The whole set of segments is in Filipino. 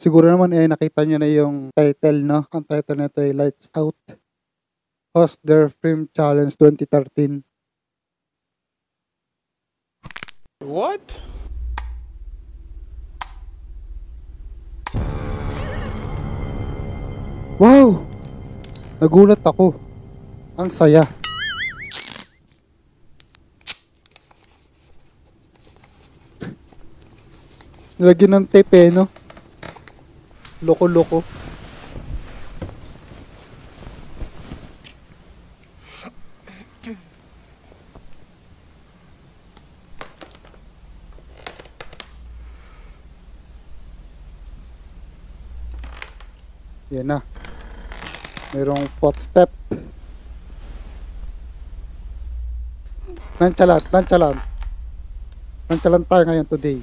Siguro naman nakita nyo na yung title, no? Ang title nito ay Lights Out. Host their Film Challenge 2013. What? Wow! Nagulat ako. Ang saya. Nilagyan ng tape no? Loko-loko. Yan na. Mayroong footstep. Nonchalant tayo ngayon today.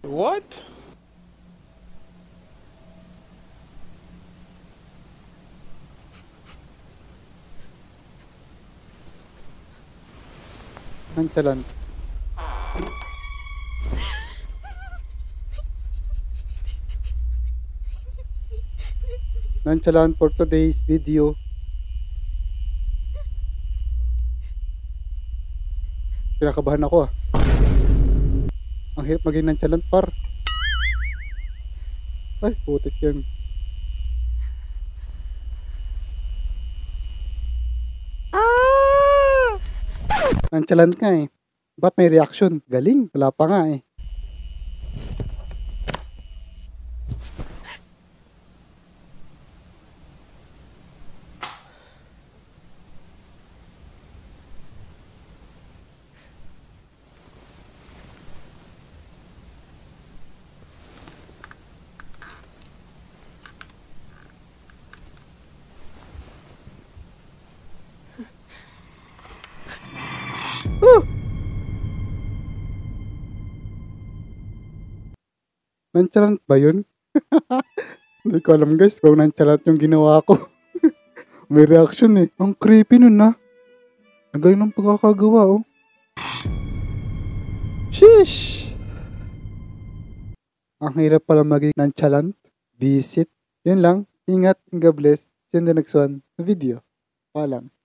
What? Nonchalant. Nonchalant for today's video. Kinakabahan ako Ang hirap maging nonchalant par. Ay, putik yan. Nonchalant nga Ba't may reaction? Galing. Wala pa nga Nonchalant ba yun? Hindi ko alam guys kung nonchalant yung ginawa ko. May reaction Ang creepy nun Ang galing ng pagkakagawa Sheesh! Ang hirap pala maging nonchalant. Visit. Yun lang. Ingat. God bless. See you in the next one. Video. Paalam.